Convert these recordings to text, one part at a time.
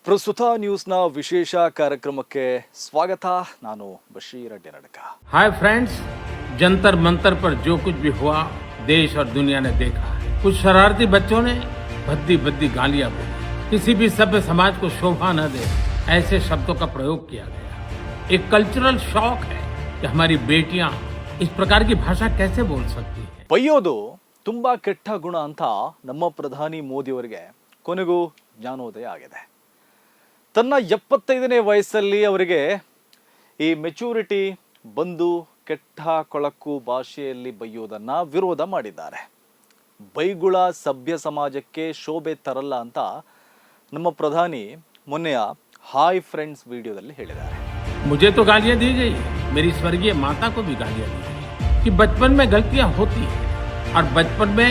ಪ್ರಸ್ತುತ ನ್ಯೂಸ್ನ ವಿಶೇಷ ಕಾರ್ಯಕ್ರಮಕ್ಕೆ ಸ್ವಾಗತ. ನಾನು ಬಶೀರ್ ಅಡ್ಡನಡಕ. हाय फ्रेंड्स, जंतर मंतर पर जो कुछ भी हुआ देश और दुनिया ने देखा है। कुछ शरारती बच्चों ने भद्दी भद्दी गालियां बोली, किसी भी सभ्य समाज को शोभा न दे ऐसे शब्दों का प्रयोग किया गया। एक कल्चरल शॉक है कि हमारी बेटियां इस प्रकार की भाषा कैसे बोल सकती हैं। ಬೈಯೋದು ತುಂಬಾ ಕೆಟ್ಟ ಗುಣ ಅಂತ ನಮ್ಮ ಪ್ರಧಾನಿ ಮೋದಿಯವರಿಗೆ ಕೊನೆಗೂ ಜ್ಞಾನೋದಯ ಆಗಿದೆ. ತನ್ನ 75ನೇ ವಯಸ್ಸಲ್ಲಿ ಅವರಿಗೆ ಈ ಮೆಚೂರಿಟಿ ಬಂದು ಕೆಟ್ಟ ಕೊಳಕು ಭಾಷೆಯಲ್ಲಿ ಬೈಯೋದನ್ನ ವಿರೋಧ ಮಾಡಿದ್ದಾರೆ. ಬೈಗುಳ ಸಭ್ಯ ಸಮಾಜಕ್ಕೆ ಶೋಭೆ ತರಲ್ಲ ಅಂತ ನಮ್ಮ ಪ್ರಧಾನಿ ಮೊನ್ನೆಯ ಹಾಯ್ ಫ್ರೆಂಡ್ಸ್ ವಿಡಿಯೋದಲ್ಲಿ ಹೇಳಿದ್ದಾರೆ. मुझे तो गालियां दी गई, मेरी स्वर्गीय माता को भी गालियां दी गई कि बचपन में गलतियां होती हैं और बचपन में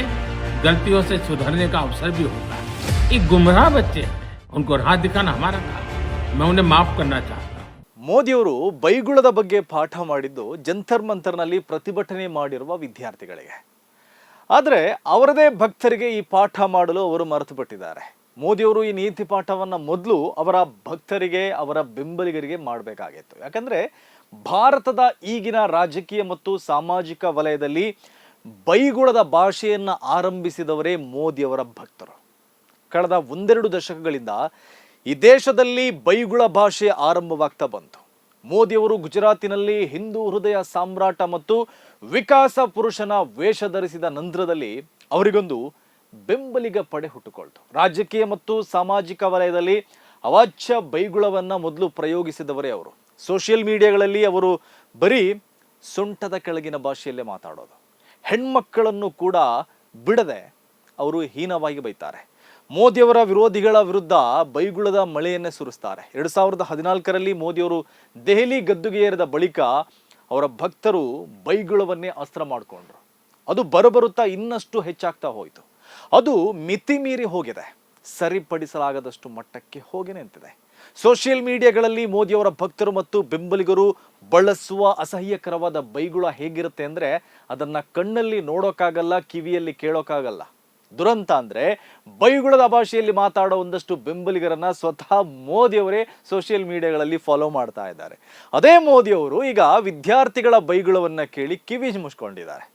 गलतियों से सुधरने का अवसर भी होता है। ये गुमराह बच्चे हैं, उनको राह दिखाना हमारा काम है। मैं उन्हें माफ करना चाहता हूँ। ಮೋದಿಯವರು ಬೈಗುಳದ ಬಗ್ಗೆ ಪಾಠ ಮಾಡಿದ್ದು ಜಂತರ್ ಮಂತರ್ನಲ್ಲಿ ಪ್ರತಿಭಟನೆ ಮಾಡಿರುವ ವಿದ್ಯಾರ್ಥಿಗಳಿಗೆ. ಆದರೆ ಅವರದೇ ಭಕ್ತರಿಗೆ ಈ ಪಾಠ ಮಾಡಲು ಅವರು ಮರೆತು ಬಿಟ್ಟಿದ್ದಾರೆ. ಮೋದಿಯವರು ಈ ನೀತಿ ಪಾಠವನ್ನ ಮೊದಲು ಅವರ ಭಕ್ತರಿಗೆ, ಅವರ ಬೆಂಬಲಿಗರಿಗೆ ಮಾಡಬೇಕಾಗಿತ್ತು. ಯಾಕಂದ್ರೆ ಭಾರತದ ಈಗಿನ ರಾಜಕೀಯ ಮತ್ತು ಸಾಮಾಜಿಕ ವಲಯದಲ್ಲಿ ಬೈಗುಳದ ಭಾಷೆಯನ್ನ ಆರಂಭಿಸಿದವರೇ ಮೋದಿಯವರ ಭಕ್ತರು. ಕಳೆದ ಒಂದೆರಡು ದಶಕಗಳಿಂದ ಈ ದೇಶದಲ್ಲಿ ಬೈಗುಳ ಭಾಷೆ ಆರಂಭವಾಗ್ತಾ ಬಂತು. ಮೋದಿಯವರು ಗುಜರಾತಿನಲ್ಲಿ ಹಿಂದೂ ಹೃದಯ ಸಾಮ್ರಾಟ ಮತ್ತು ವಿಕಾಸ ಪುರುಷನ ವೇಷ ಧರಿಸಿದ ನಂತರದಲ್ಲಿ ಅವರಿಗೊಂದು ಬೆಂಬಲಿಗ ಪಡೆ ಹುಟ್ಟುಕೊಳ್ತು. ರಾಜಕೀಯ ಮತ್ತು ಸಾಮಾಜಿಕ ವಲಯದಲ್ಲಿ ಅವಾಚ್ಯ ಬೈಗುಳವನ್ನ ಮೊದಲು ಪ್ರಯೋಗಿಸಿದವರೇ ಅವರು. ಸೋಷಿಯಲ್ ಮೀಡಿಯಾಗಳಲ್ಲಿ ಅವರು ಬರೀ ಸೊಂಟದ ಕೆಳಗಿನ ಭಾಷೆಯಲ್ಲೇ ಮಾತಾಡೋದು. ಹೆಣ್ಮಕ್ಕಳನ್ನು ಕೂಡ ಬಿಡದೆ ಅವರು ಹೀನವಾಗಿ ಬೈತಾರೆ. ಮೋದಿಯವರ ವಿರೋಧಿಗಳ ವಿರುದ್ಧ ಬೈಗುಳದ ಮಳೆಯನ್ನೇ ಸುರಿಸ್ತಾರೆ. 2014ರಲ್ಲಿ ಮೋದಿಯವರು ದೆಹಲಿ ಗದ್ದುಗೆ ಏರಿದ ಬಳಿಕ ಅವರ ಭಕ್ತರು ಬೈಗುಳವನ್ನೇ ಅಸ್ತ್ರ ಮಾಡಿಕೊಂಡ್ರು. ಅದು ಬರಬರುತ್ತಾ ಇನ್ನಷ್ಟು ಹೆಚ್ಚಾಗ್ತಾ ಹೋಯಿತು. ಅದು ಮಿತಿ ಮೀರಿ ಹೋಗಿದೆ, ಸರಿಪಡಿಸಲಾಗದಷ್ಟು ಮಟ್ಟಕ್ಕೆ ಹೋಗಿ ನಿಂತಿದೆ. ಸೋಷಿಯಲ್ ಮೀಡಿಯಾಗಳಲ್ಲಿ ಮೋದಿಯವರ ಭಕ್ತರು ಮತ್ತು ಬೆಂಬಲಿಗರು ಬಳಸುವ ಅಸಹ್ಯಕರವಾದ ಬೈಗುಳ ಹೇಗಿರುತ್ತೆ ಅಂದ್ರೆ ಅದನ್ನ ಕಣ್ಣಲ್ಲಿ ನೋಡೋಕ್ಕಾಗಲ್ಲ, ಕಿವಿಯಲ್ಲಿ ಕೇಳೋಕ್ಕಾಗಲ್ಲ. ದುರಂತ ಅಂದ್ರೆ ಬೈಗುಳದ ಭಾಷೆಯಲ್ಲಿ ಮಾತಾಡೋ ಒಂದಷ್ಟು ಬೆಂಬಲಿಗರನ್ನ ಸ್ವತಃ ಮೋದಿಯವರೇ ಸೋಷಿಯಲ್ ಮೀಡಿಯಾಗಳಲ್ಲಿ ಫಾಲೋ ಮಾಡ್ತಾ ಇದ್ದಾರೆ. ಅದೇ ಮೋದಿಯವರು ಈಗ ವಿದ್ಯಾರ್ಥಿಗಳ ಬೈಗುಳವನ್ನ ಕೇಳಿ ಕಿವಿ ಮುಚ್ಕೊಂಡಿದ್ದಾರೆ.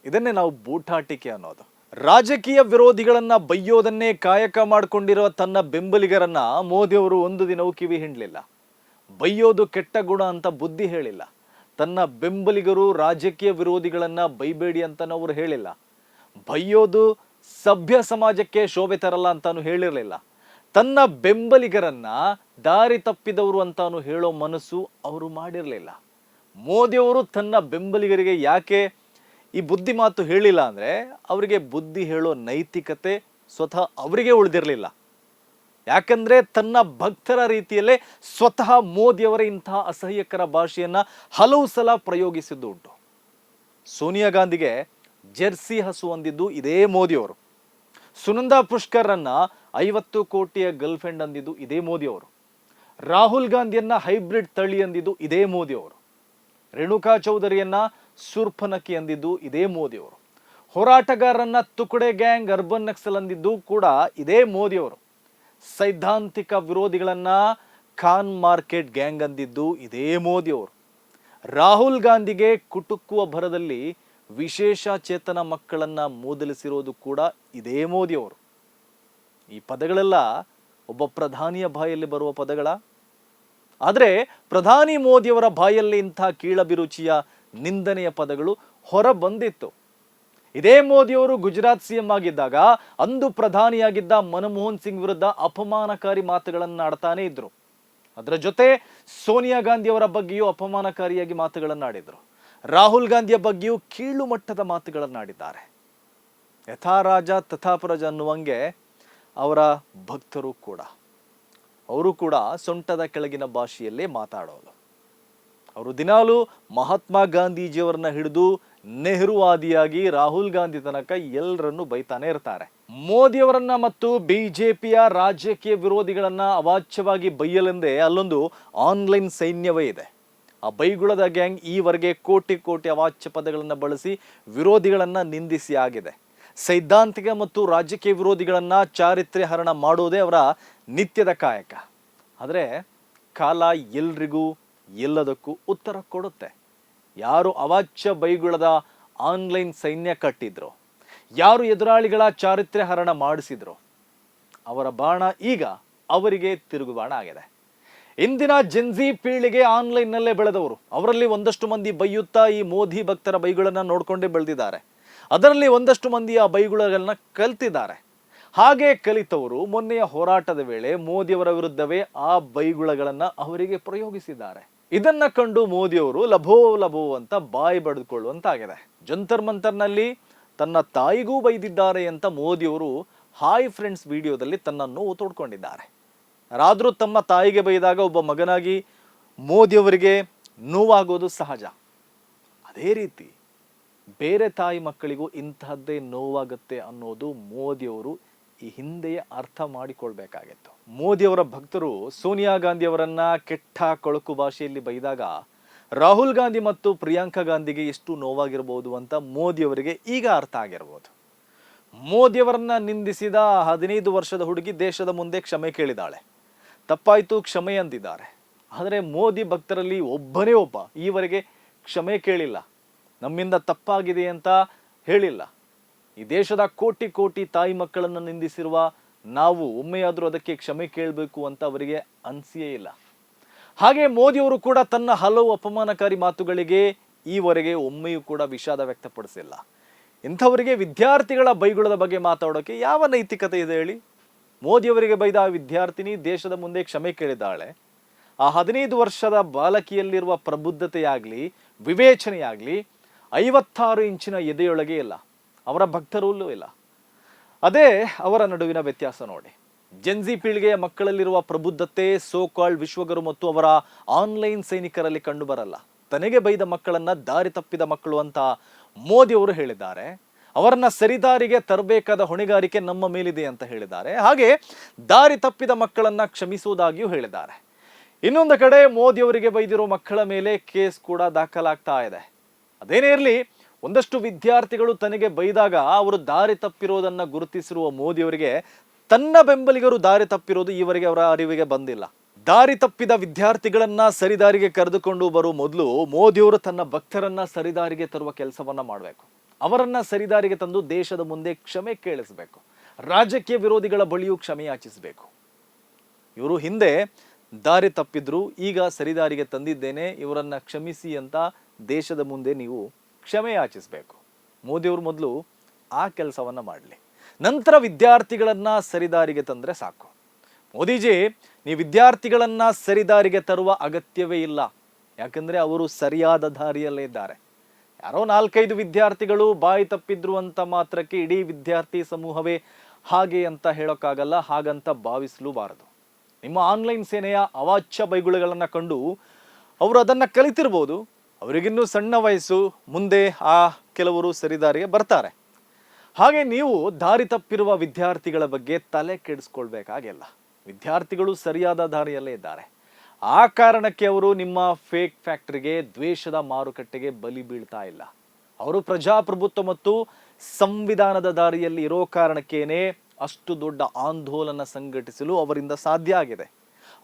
ಇದನ್ನೇ ನಾವು ಬೂಟಾಟಿಕೆ ಅನ್ನೋದು. ರಾಜಕೀಯ ವಿರೋಧಿಗಳನ್ನ ಬೈಯೋದನ್ನೇ ಕಾಯಕ ಮಾಡಿಕೊಂಡಿರೋ ತನ್ನ ಬೆಂಬಲಿಗರನ್ನ ಮೋದಿಯವರು ಒಂದು ದಿನವೂ ಕಿವಿ ಹಿಂಡ್ಲಿಲ್ಲ. ಬೈಯೋದು ಕೆಟ್ಟ ಗುಣ ಅಂತ ಬುದ್ಧಿ ಹೇಳಿಲ್ಲ. ತನ್ನ ಬೆಂಬಲಿಗರು ರಾಜಕೀಯ ವಿರೋಧಿಗಳನ್ನ ಬೈಬೇಡಿ ಅಂತಾನು ಅವರು ಹೇಳಿಲ್ಲ. ಬೈಯೋದು ಸಭ್ಯ ಸಮಾಜಕ್ಕೆ ಶೋಭೆ ತರಲ್ಲ ಅಂತಾನು ಹೇಳಿರಲಿಲ್ಲ. ತನ್ನ ಬೆಂಬಲಿಗರನ್ನ ದಾರಿ ತಪ್ಪಿದವರು ಅಂತಾನು ಹೇಳೋ ಮನಸ್ಸು ಅವರು ಮಾಡಿರಲಿಲ್ಲ. ಮೋದಿಯವರು ತನ್ನ ಬೆಂಬಲಿಗರಿಗೆ ಯಾಕೆ ಈ ಬುದ್ಧಿ ಮಾತು ಹೇಳಿಲ್ಲ ಅಂದ್ರೆ ಅವರಿಗೆ ಬುದ್ಧಿ ಹೇಳೋ ನೈತಿಕತೆ ಸ್ವತಃ ಅವರಿಗೆ ಉಳಿದಿರಲಿಲ್ಲ. ಯಾಕಂದ್ರೆ ತನ್ನ ಭಕ್ತರ ರೀತಿಯಲ್ಲೇ ಸ್ವತಃ ಮೋದಿಯವರ ಇಂತಹ ಅಸಹ್ಯಕರ ಭಾಷೆಯನ್ನ ಹಲವು ಸಲ ಪ್ರಯೋಗಿಸಿದ್ದು ಉಂಟು. ಸೋನಿಯಾ ಗಾಂಧಿಗೆ ಜೆರ್ಸಿ ಹಸು ಅಂದಿದ್ದು ಇದೇ ಮೋದಿಯವರು. ಸುನಂದಾ ಪುಷ್ಕರ್ರನ್ನ 50 ಕೋಟಿಯ ಗರ್ಲ್ ಫ್ರೆಂಡ್ ಅಂದಿದ್ದು ಇದೇ ಮೋದಿಯವರು. ರಾಹುಲ್ ಗಾಂಧಿಯನ್ನ ಹೈಬ್ರಿಡ್ ತಳಿ ಅಂದಿದ್ದು ಇದೇ ಮೋದಿಯವರು. ರೇಣುಕಾ ಚೌಧರಿಯನ್ನ ಸುರ್ಫನಕಿ ಅಂದಿದ್ದು ಇದೇ ಮೋದಿಯವರು. ಹೋರಾಟಗಾರರನ್ನ ತುಕಡೆ ಗ್ಯಾಂಗ್, ಅರ್ಬನ್ ನಕ್ಸಲ್ ಅಂದಿದ್ದು ಕೂಡ ಇದೇ ಮೋದಿಯವರು. ಸೈದ್ಧಾಂತಿಕ ವಿರೋಧಿಗಳನ್ನ ಖಾನ್ ಮಾರ್ಕೆಟ್ ಗ್ಯಾಂಗ್ ಅಂದಿದ್ದು ಇದೇ ಮೋದಿಯವರು. ರಾಹುಲ್ ಗಾಂಧಿಗೆ ಕುಟುಕುವ ಭರದಲ್ಲಿ ವಿಶೇಷ ಚೇತನ ಮಕ್ಕಳನ್ನ ಮೂದಲಿಸಿರೋದು ಕೂಡ ಇದೇ ಮೋದಿಯವರು. ಈ ಪದಗಳೆಲ್ಲ ಒಬ್ಬ ಪ್ರಧಾನಿಯ ಬಾಯಲ್ಲಿ ಬರುವ ಪದಗಳ? ಆದ್ರೆ ಪ್ರಧಾನಿ ಮೋದಿಯವರ ಬಾಯಲ್ಲಿ ಇಂಥ ಕೀಳಭಿರುಚಿಯ ನಿಂದನೆಯ ಪದಗಳು ಹೊರ ಬಂದಿತ್ತು. ಇದೇ ಮೋದಿಯವರು ಗುಜರಾತ್ ಸಿಎಂ ಆಗಿದ್ದಾಗ ಅಂದು ಪ್ರಧಾನಿಯಾಗಿದ್ದ ಮನಮೋಹನ್ ಸಿಂಗ್ ವಿರುದ್ಧ ಅಪಮಾನಕಾರಿ ಮಾತುಗಳನ್ನ ಆಡ್ತಾನೆ ಇದ್ರು. ಅದರ ಜೊತೆ ಸೋನಿಯಾ ಗಾಂಧಿಯವರ ಬಗ್ಗೆಯೂ ಅಪಮಾನಕಾರಿಯಾಗಿ ಮಾತುಗಳನ್ನಾಡಿದ್ರು. ರಾಹುಲ್ ಗಾಂಧಿಯ ಬಗ್ಗೆಯೂ ಕೀಳು ಮಟ್ಟದ ಮಾತುಗಳನ್ನಾಡಿದ್ದಾರೆ. ಯಥಾ ರಾಜ ತಥಾ ಪ್ರಜ ಅನ್ನುವಂಗೆ ಅವರ ಭಕ್ತರು ಕೂಡ ಅವರು ಕೂಡ ಸೊಂಟದ ಕೆಳಗಿನ ಭಾಷೆಯಲ್ಲೇ ಮಾತಾಡೋದು. ಅವರು ದಿನಾಲು ಮಹಾತ್ಮ ಗಾಂಧೀಜಿಯವರನ್ನ ಹಿಡಿದು ನೆಹರುವಾದಿಯಾಗಿ ರಾಹುಲ್ ಗಾಂಧಿ ತನಕ ಎಲ್ಲರನ್ನು ಬೈತಾನೆ ಇರ್ತಾರೆ. ಮೋದಿಯವರನ್ನ ಮತ್ತು ಬಿಜೆಪಿಯ ರಾಜಕೀಯ ವಿರೋಧಿಗಳನ್ನ ಅವಾಚ್ಯವಾಗಿ ಬೈಯಲೆಂದೇ ಅಲ್ಲೊಂದು ಆನ್ಲೈನ್ ಸೈನ್ಯವೇ ಇದೆ. ಆ ಬೈಗುಳದ ಗ್ಯಾಂಗ್ ಈವರೆಗೆ ಕೋಟಿ ಕೋಟಿ ಅವಾಚ್ಯ ಪದಗಳನ್ನು ಬಳಸಿ ವಿರೋಧಿಗಳನ್ನ ನಿಂದಿಸಿ ಆಗಿದೆ. ಸೈದ್ಧಾಂತಿಕ ಮತ್ತು ರಾಜಕೀಯ ವಿರೋಧಿಗಳನ್ನ ಚಾರಿತ್ರ್ಯ ಹರಣ ಮಾಡೋದೇ ಅವರ ನಿತ್ಯದ ಕಾಯಕ. ಆದರೆ ಕಾಲ ಎಲ್ರಿಗೂ ಎಲ್ಲದಕ್ಕೂ ಉತ್ತರ ಕೊಡುತ್ತೆ. ಯಾರು ಅವಾಚ್ಯ ಬೈಗುಳದ ಆನ್ಲೈನ್ ಸೈನ್ಯ ಕಟ್ಟಿದ್ರು, ಯಾರು ಎದುರಾಳಿಗಳ ಚಾರಿತ್ರ್ಯ ಹರಣ ಮಾಡಿಸಿದ್ರು, ಅವರ ಬಾಣ ಈಗ ಅವರಿಗೆ ತಿರುಗುಬಾಣ ಆಗಿದೆ. ಇಂದಿನ ಜೆನ್ಜಿ ಪೀಳಿಗೆ ಆನ್ಲೈನ್ನಲ್ಲೇ ಬೆಳೆದವರು. ಅವರಲ್ಲಿ ಒಂದಷ್ಟು ಮಂದಿ ಬೈಯುತ್ತಾ ಈ ಮೋದಿ ಭಕ್ತರ ಬೈಗುಳನ್ನ ನೋಡ್ಕೊಂಡೇ ಬೆಳೆದಿದ್ದಾರೆ. ಅದರಲ್ಲಿ ಒಂದಷ್ಟು ಮಂದಿ ಆ ಬೈಗುಳಗಳನ್ನ ಕಲ್ತಿದ್ದಾರೆ. ಹಾಗೆ ಕಲಿತವರು ಮೊನ್ನೆಯ ಹೋರಾಟದ ವೇಳೆ ಮೋದಿಯವರ ವಿರುದ್ಧವೇ ಆ ಬೈಗುಳಗಳನ್ನ ಅವರಿಗೆ ಪ್ರಯೋಗಿಸಿದ್ದಾರೆ. ಇದನ್ನ ಕಂಡು ಮೋದಿಯವರು ಲಭೋ ಲಭೋ ಅಂತ ಬಾಯಿ ಬಡಿದುಕೊಳ್ಳುವಂತಾಗಿದೆ. ಜಂತರ್ ಮಂತರ್ನಲ್ಲಿ ತನ್ನ ತಾಯಿಗೂ ಬೈದಿದ್ದಾರೆ ಅಂತ ಮೋದಿಯವರು ಹಾಯ್ ಫ್ರೆಂಡ್ಸ್ ವಿಡಿಯೋದಲ್ಲಿ ತನ್ನ ನೋವು ತೋಡ್ಕೊಂಡಿದ್ದಾರೆ. ಯಾರಾದರೂ ತಮ್ಮ ತಾಯಿಗೆ ಬೈದಾಗ ಒಬ್ಬ ಮಗನಾಗಿ ಮೋದಿಯವರಿಗೆ ನೋವಾಗೋದು ಸಹಜ. ಅದೇ ರೀತಿ ಬೇರೆ ತಾಯಿ ಮಕ್ಕಳಿಗೂ ಇಂತಹದ್ದೇ ನೋವಾಗುತ್ತೆ ಅನ್ನೋದು ಮೋದಿಯವರು ಈ ಹಿಂದೆಯೇ ಅರ್ಥ ಮಾಡಿಕೊಳ್ಬೇಕಾಗಿತ್ತು. ಮೋದಿಯವರ ಭಕ್ತರು ಸೋನಿಯಾ ಗಾಂಧಿ ಅವರನ್ನ ಕೆಟ್ಟ ಕೊಳಕು ಭಾಷೆಯಲ್ಲಿ ಬೈದಾಗ ರಾಹುಲ್ ಗಾಂಧಿ ಮತ್ತು ಪ್ರಿಯಾಂಕಾ ಗಾಂಧಿಗೆ ಎಷ್ಟು ನೋವಾಗಿರ್ಬೋದು ಅಂತ ಮೋದಿಯವರಿಗೆ ಈಗ ಅರ್ಥ ಆಗಿರ್ಬೋದು. ಮೋದಿಯವರನ್ನ ನಿಂದಿಸಿದ 15 ವರ್ಷದ ಹುಡುಗಿ ದೇಶದ ಮುಂದೆ ಕ್ಷಮೆ ಕೇಳಿದಾಳೆ. ತಪ್ಪಾಯ್ತು ಕ್ಷಮೆ ಅಂದಿದ್ದಾರೆ. ಆದರೆ ಮೋದಿ ಭಕ್ತರಲ್ಲಿ ಒಬ್ಬನೇ ಒಬ್ಬ ಈವರೆಗೆ ಕ್ಷಮೆ ಕೇಳಿಲ್ಲ, ನಮ್ಮಿಂದ ತಪ್ಪಾಗಿದೆ ಅಂತ ಹೇಳಿಲ್ಲ. ಈ ದೇಶದ ಕೋಟಿ ಕೋಟಿ ತಾಯಿ ಮಕ್ಕಳನ್ನು ನಿಂದಿಸಿರುವ ನಾವು ಒಮ್ಮೆಯಾದರೂ ಅದಕ್ಕೆ ಕ್ಷಮೆ ಕೇಳಬೇಕು ಅಂತ ಅವರಿಗೆ ಅನಿಸಿಯೇ ಇಲ್ಲ. ಹಾಗೆ ಮೋದಿಯವರು ಕೂಡ ತನ್ನ ಹಲವು ಅಪಮಾನಕಾರಿ ಮಾತುಗಳಿಗೆ ಈವರೆಗೆ ಒಮ್ಮೆಯೂ ಕೂಡ ವಿಷಾದ ವ್ಯಕ್ತಪಡಿಸಿಲ್ಲ. ಇಂಥವರಿಗೆ ವಿದ್ಯಾರ್ಥಿಗಳ ಬೈಗುಳದ ಬಗ್ಗೆ ಮಾತಾಡೋಕೆ ಯಾವ ನೈತಿಕತೆ ಇದೆ ಹೇಳಿ? ಮೋದಿಯವರಿಗೆ ಬೈದ ಆ ವಿದ್ಯಾರ್ಥಿನಿ ದೇಶದ ಮುಂದೆ ಕ್ಷಮೆ ಕೇಳಿದ್ದಾಳೆ. ಆ 15 ವರ್ಷದ ಬಾಲಕಿಯಲ್ಲಿರುವ ಪ್ರಬುದ್ಧತೆಯಾಗಲಿ ವಿವೇಚನೆಯಾಗಲಿ 56 ಇಂಚಿನ ಎದೆಯೊಳಗೆ ಇಲ್ಲ, ಅವರ ಭಕ್ತರಲ್ಲೂ ಇಲ್ಲ. ಅದೇ ಅವರ ನಡುವಿನ ವ್ಯತ್ಯಾಸ ನೋಡಿ. ಜೆನ್ಜಿ ಪೀಳಿಗೆಯ ಮಕ್ಕಳಲ್ಲಿರುವ ಪ್ರಬುದ್ಧತೆ ಸೋ ಕಾಲ್ಡ್ ವಿಶ್ವಗುರು ಮತ್ತು ಅವರ ಆನ್ಲೈನ್ ಸೈನಿಕರಲ್ಲಿ ಕಂಡು ಬರಲ್ಲ. ತನಗೆ ಬೈದ ಮಕ್ಕಳನ್ನ ದಾರಿ ತಪ್ಪಿದ ಮಕ್ಕಳು ಅಂತ ಮೋದಿಯವರು ಹೇಳಿದ್ದಾರೆ. ಅವರನ್ನ ಸರಿದಾರಿಗೆ ತರಬೇಕಾದ ಹೊಣೆಗಾರಿಕೆ ನಮ್ಮ ಮೇಲಿದೆ ಅಂತ ಹೇಳಿದ್ದಾರೆ. ಹಾಗೆ ದಾರಿ ತಪ್ಪಿದ ಮಕ್ಕಳನ್ನ ಕ್ಷಮಿಸುವುದಾಗಿಯೂ ಹೇಳಿದ್ದಾರೆ. ಇನ್ನೊಂದು ಕಡೆ ಮೋದಿಯವರಿಗೆ ಬೈದಿರೋ ಮಕ್ಕಳ ಮೇಲೆ ಕೇಸ್ ಕೂಡ ದಾಖಲಾಗ್ತಾ ಇದೆ. ಅದೇನೇ ಇರಲಿ, ಒಂದಷ್ಟು ವಿದ್ಯಾರ್ಥಿಗಳು ತನಗೆ ಬೈದಾಗ ಅವರು ದಾರಿ ತಪ್ಪಿರೋದನ್ನ ಗುರುತಿಸಿರುವ ಮೋದಿಯವರಿಗೆ ತನ್ನ ಬೆಂಬಲಿಗರು ದಾರಿ ತಪ್ಪಿರೋದು ಈವರೆಗೆ ಅವರ ಅರಿವಿಗೆ ಬಂದಿಲ್ಲ. ದಾರಿ ತಪ್ಪಿದ ವಿದ್ಯಾರ್ಥಿಗಳನ್ನ ಸರಿದಾರಿಗೆ ಕರೆದುಕೊಂಡು ಬರುವ ಮೊದಲು ಮೋದಿಯವರು ತನ್ನ ಭಕ್ತರನ್ನ ಸರಿದಾರಿಗೆ ತರುವ ಕೆಲಸವನ್ನ ಮಾಡಬೇಕು. ಅವರನ್ನ ಸರಿದಾರಿಗೆ ತಂದು ದೇಶದ ಮುಂದೆ ಕ್ಷಮೆ ಕೇಳಿಸಬೇಕು. ರಾಜಕೀಯ ವಿರೋಧಿಗಳ ಬಳಿಯೂ ಕ್ಷಮೆ ಯಾಚಿಸಬೇಕು. ಇವರು ಹಿಂದೆ ದಾರಿ ತಪ್ಪಿದ್ರು, ಈಗ ಸರಿದಾರಿಗೆ ತಂದಿದ್ದೇನೆ, ಇವರನ್ನ ಕ್ಷಮಿಸಿ ಅಂತ ದೇಶದ ಮುಂದೆ ನೀವು ಕ್ಷಮೆ ಯಾಚಿಸಬೇಕು. ಮೋದಿಯವರು ಮೊದಲು ಆ ಕೆಲಸವನ್ನ ಮಾಡಲಿ, ನಂತರ ವಿದ್ಯಾರ್ಥಿಗಳನ್ನ ಸರಿದಾರಿಗೆ ತಂದ್ರೆ ಸಾಕು. ಮೋದಿಜಿ, ನೀವು ವಿದ್ಯಾರ್ಥಿಗಳನ್ನ ಸರಿದಾರಿಗೆ ತರುವ ಅಗತ್ಯವೇ ಇಲ್ಲ. ಯಾಕಂದ್ರೆ ಅವರು ಸರಿಯಾದ ದಾರಿಯಲ್ಲೇ ಇದ್ದಾರೆ. ಯಾರೋ 4-5 ವಿದ್ಯಾರ್ಥಿಗಳು ಬಾಯಿ ತಪ್ಪಿದ್ರು ಅಂತ ಮಾತ್ರಕ್ಕೆ ಇಡೀ ವಿದ್ಯಾರ್ಥಿ ಸಮೂಹವೇ ಹಾಗೆ ಅಂತ ಹೇಳೋಕ್ಕಾಗಲ್ಲ, ಹಾಗಂತ ಭಾವಿಸಲೂಬಾರದು. ನಿಮ್ಮ ಆನ್ಲೈನ್ ಸೇನೆಯ ಅವಾಚ್ಯ ಬೈಗುಳಗಳನ್ನ ಕಂಡು ಅವರು ಅದನ್ನ ಕಲಿತಿರ್ಬೋದು. ಅವರಿಗಿನ್ನೂ ಸಣ್ಣ ವಯಸ್ಸು, ಮುಂದೆ ಆ ಕೆಲವರು ಸರಿದಾರಿಗೆ ಬರ್ತಾರೆ. ಹಾಗೆ ನೀವು ದಾರಿ ತಪ್ಪಿರುವ ವಿದ್ಯಾರ್ಥಿಗಳ ಬಗ್ಗೆ ತಲೆ ಕೆಡಿಸ್ಕೊಳ್ಬೇಕಾಗಿಲ್ಲ. ವಿದ್ಯಾರ್ಥಿಗಳು ಸರಿಯಾದ ದಾರಿಯಲ್ಲೇ ಇದ್ದಾರೆ. ಆ ಕಾರಣಕ್ಕೆ ಅವರು ನಿಮ್ಮ ಫೇಕ್ ಫ್ಯಾಕ್ಟರಿಗೆ, ದ್ವೇಷದ ಮಾರುಕಟ್ಟೆಗೆ ಬಲಿ ಬೀಳ್ತಾ ಇಲ್ಲ. ಅವರು ಪ್ರಜಾಪ್ರಭುತ್ವ ಮತ್ತು ಸಂವಿಧಾನದ ದಾರಿಯಲ್ಲಿ ಇರೋ ಕಾರಣಕ್ಕೇನೆ ಅಷ್ಟು ದೊಡ್ಡ ಆಂದೋಲನ ಸಂಘಟಿಸಲು ಅವರಿಂದ ಸಾಧ್ಯ ಆಗಿದೆ.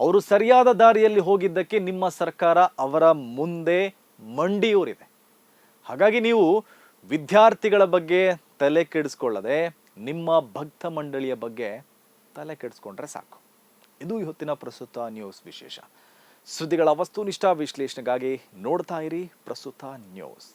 ಅವರು ಸರಿಯಾದ ದಾರಿಯಲ್ಲಿ ಹೋಗಿದ್ದಕ್ಕೆ ನಿಮ್ಮ ಸರ್ಕಾರ ಅವರ ಮುಂದೆ ಮಂಡಿಯೂರಿದೆ. ಹಾಗಾಗಿ ನೀವು ವಿದ್ಯಾರ್ಥಿಗಳ ಬಗ್ಗೆ ತಲೆ ಕೆಡಿಸ್ಕೊಳ್ಳದೆ ನಿಮ್ಮ ಭಕ್ತ ಮಂಡಳಿಯ ಬಗ್ಗೆ ತಲೆ ಕೆಡಿಸ್ಕೊಂಡ್ರೆ ಸಾಕು. ಇದು ಇವತ್ತಿನ ಪ್ರಸ್ತುತ ನ್ಯೂಸ್ ವಿಶೇಷ. ಸುದ್ದಿಗಳ ವಸ್ತುನಿಷ್ಠ ವಿಶ್ಲೇಷಣೆಗಾಗಿ ನೋಡ್ತಾ ಇರಿ ಪ್ರಸ್ತುತ ನ್ಯೂಸ್.